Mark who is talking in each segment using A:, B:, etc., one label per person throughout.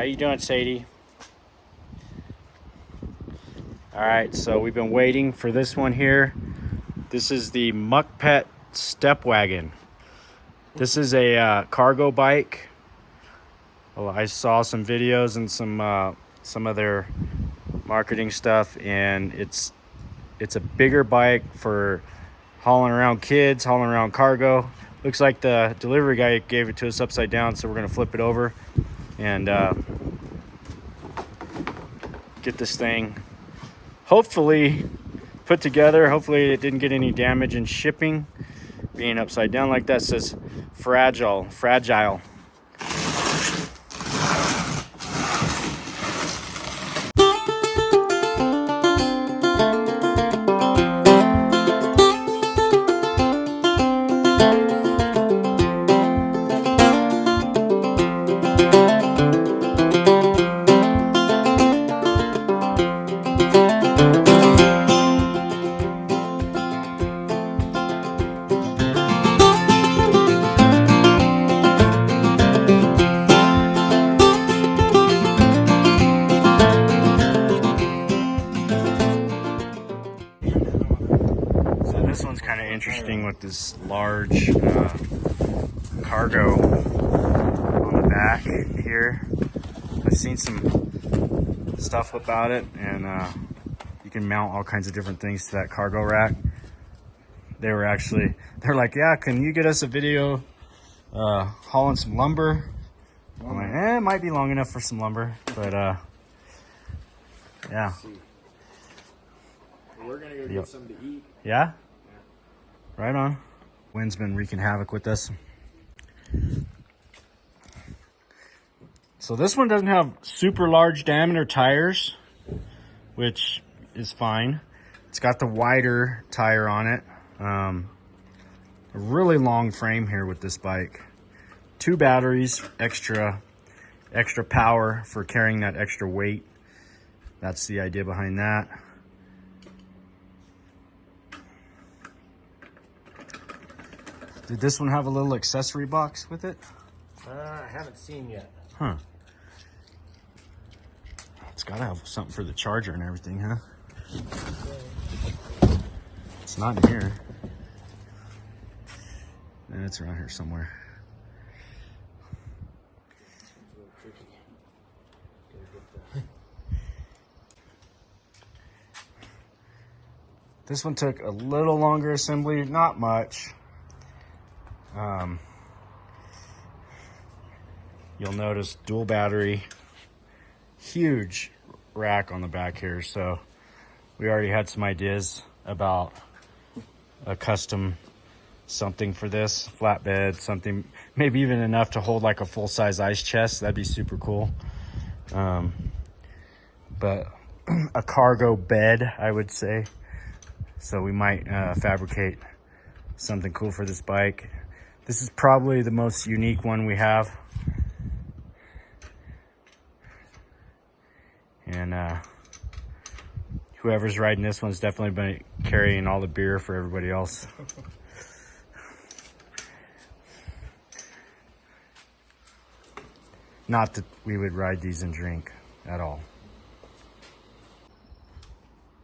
A: How you doing, Sadie? All right, so we've been waiting for this one here. This is the MUKKPET Stepwagon. This is a cargo bike. Well, I saw some videos and some of their marketing stuff, and it's a bigger bike for hauling around kids, hauling around cargo. Looks like the delivery guy gave it to us upside down, so we're gonna flip it over and get this thing hopefully put together. Hopefully it didn't get any damage in shipping. Being upside down like that says fragile. This one's kind of interesting with this large cargo on the back here. I've seen some stuff about it, and you can mount all kinds of different things to that cargo rack. They're like, yeah, can you get us a video hauling some lumber? I'm like, it might be long enough for some lumber, but yeah.
B: We're gonna go get something to eat.
A: Yeah? Right on. Wind's been wreaking havoc with us. So this one doesn't have super large diameter tires, which is fine. It's got the wider tire on it. A really long frame here with this bike. 2 batteries, extra power for carrying that extra weight. That's the idea behind that. Did this one have a little accessory box with it?
B: I haven't seen yet.
A: Huh. It's gotta have something for the charger and everything, huh? It's not in here. It's around here somewhere. This one took a little longer assembly, not much. You'll notice dual battery, huge rack on the back here. So we already had some ideas about a custom something for this flatbed, something maybe even enough to hold like a full-size ice chest. That'd be super cool. But a cargo bed, I would say. So we might fabricate something cool for this bike. This is probably the most unique one we have. And whoever's riding this one's definitely been carrying all the beer for everybody else. Not that we would ride these and drink at all.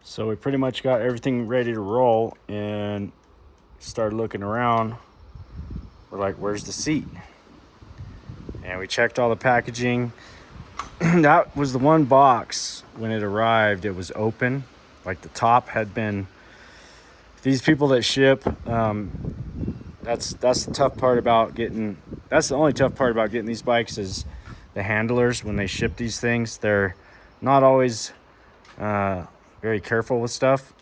A: So we pretty much got everything ready to roll and started looking around. We're like, where's the seat? And we checked all the packaging. That was the one box when it arrived. It was open, like the top had been. These people that ship, that's the tough part about getting. That's the only tough part about getting these bikes is the handlers. When they ship these things, they're not always very careful with stuff.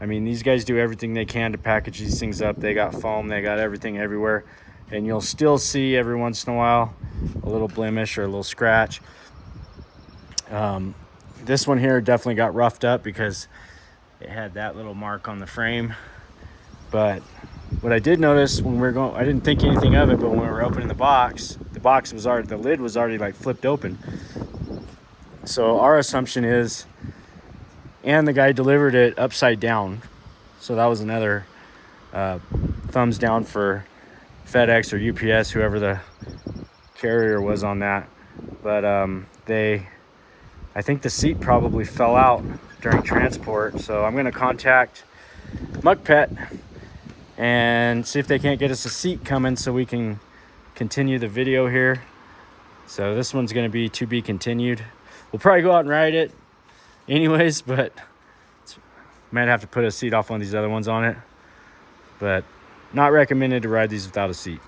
A: I mean, these guys do everything they can to package these things up. They got foam, they got everything everywhere, and you'll still see every once in a while a little blemish or a little scratch. This one here definitely got roughed up because it had that little mark on the frame. But what I did notice when we were going, I didn't think anything of it, but when we were opening the lid was already like flipped open. So our assumption is, and the guy delivered it upside down. So that was another thumbs down for FedEx or UPS, whoever the carrier was on that. but I think the seat probably fell out during transport. So I'm gonna contact MUKKPET and see if they can't get us a seat coming so we can continue the video here. So this one's gonna be to be continued. We'll probably go out and ride it anyways, but might have to put a seat off one of these other ones on it. But not recommended to ride these without a seat.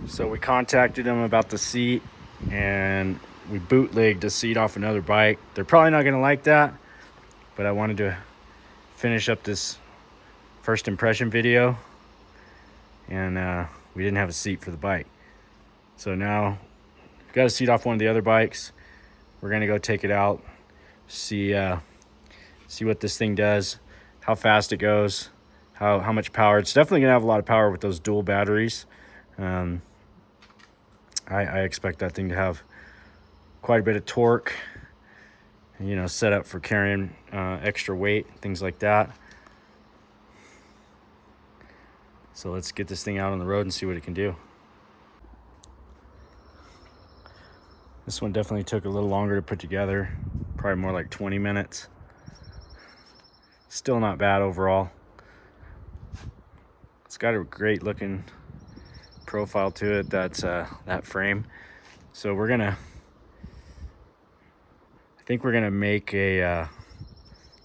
A: So we contacted them about the seat and we bootlegged a seat off another bike. They're probably not gonna like that, but I wanted to finish up this first impression video, and we didn't have a seat for the bike. So now we've got a seat off one of the other bikes. We're gonna go take it out, see what this thing does, how fast it goes, how much power. It's definitely gonna have a lot of power with those dual batteries. I expect that thing to have quite a bit of torque, you know, set up for carrying extra weight, things like that. So let's get this thing out on the road and see what it can do. This one definitely took a little longer to put together, probably more like 20 minutes. Still not bad overall. It's got a great looking profile to it. That's that frame. So I think we're gonna make a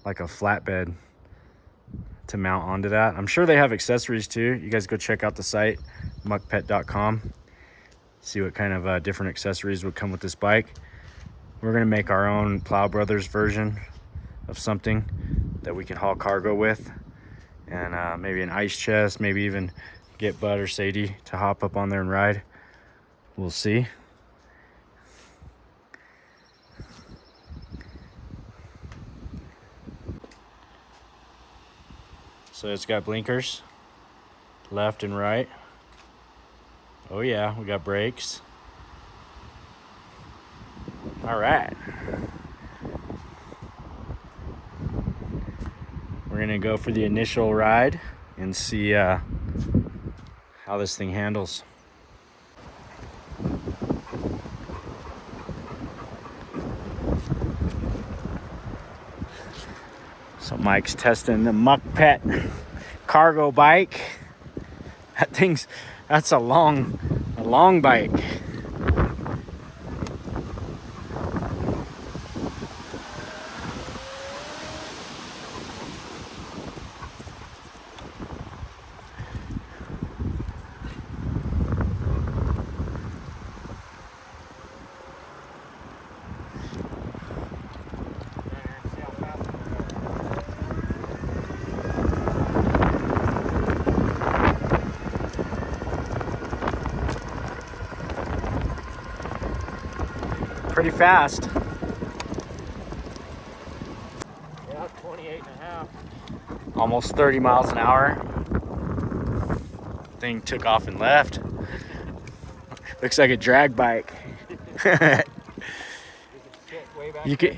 A: like a flatbed to mount onto that. I'm sure they have accessories too. You guys go check out the site, mukkpet.com. See what kind of different accessories would come with this bike. We're gonna make our own Plow Brothers version of something that we can haul cargo with, and maybe an ice chest, maybe even get Bud or Sadie to hop up on there and ride. We'll see. So it's got blinkers, left and right. Oh yeah, we got brakes. All right. We're gonna go for the initial ride and see how this thing handles. So Mike's testing the MUKKPET cargo bike. That's a long bike. Pretty fast.
B: Yeah, 28 and a half.
A: Almost 30 miles an hour. Thing took off and left. Looks like a drag bike. You could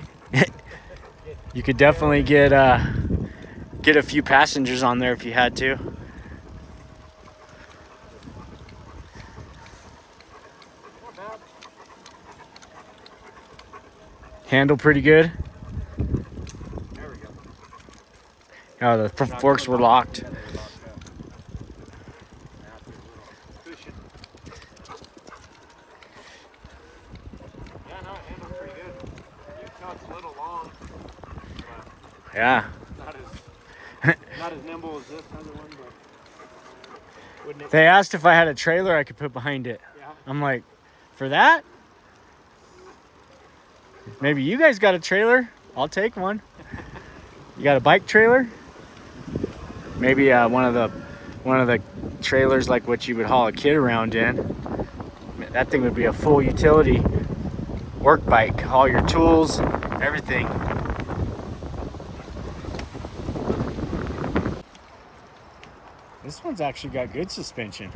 A: you could definitely get a few passengers on there if you had to. Handle pretty good.
B: There we go.
A: Oh, the forks were locked.
B: Yeah, no, it handles pretty good. You can tell it's a little long.
A: Yeah.
B: Not as nimble as this other one, but wouldn't it?
A: They asked if I had a trailer I could put behind it.
B: Yeah.
A: I'm like, for that? Maybe you guys got a trailer. I'll take one. You got a bike trailer? Maybe one of the trailers like what you would haul a kid around in. That thing would be a full utility work bike. Haul your tools, everything. This one's actually got good suspension.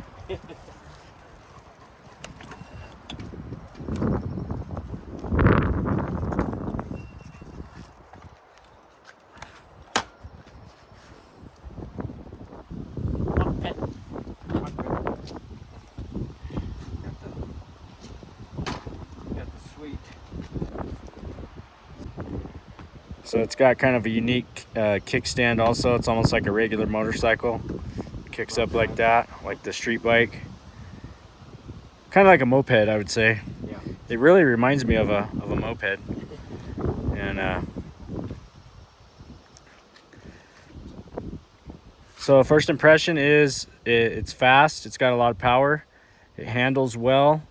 A: So it's got kind of a unique kickstand also. It's almost like a regular motorcycle. Kicks up like that, like the street bike. Kind of like a moped, I would say.
B: Yeah.
A: It really reminds me of a moped. And so first impression is it's fast. It's got a lot of power. It handles well.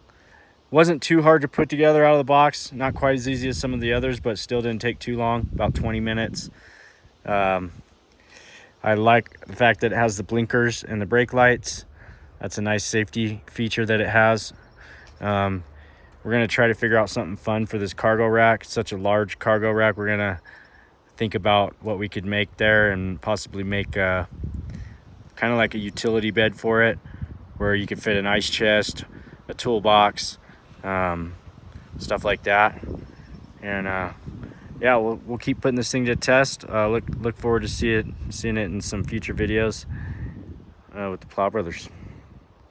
A: Wasn't too hard to put together out of the box. Not quite as easy as some of the others, but still didn't take too long, about 20 minutes. I like the fact that it has the blinkers and the brake lights. That's a nice safety feature that it has. We're gonna try to figure out something fun for this cargo rack. It's such a large cargo rack. We're gonna think about what we could make there and possibly make kind of like a utility bed for it, where you could fit an ice chest, a toolbox, stuff like that. And yeah, we'll keep putting this thing to test. Look forward to seeing it in some future videos with the Plow Brothers.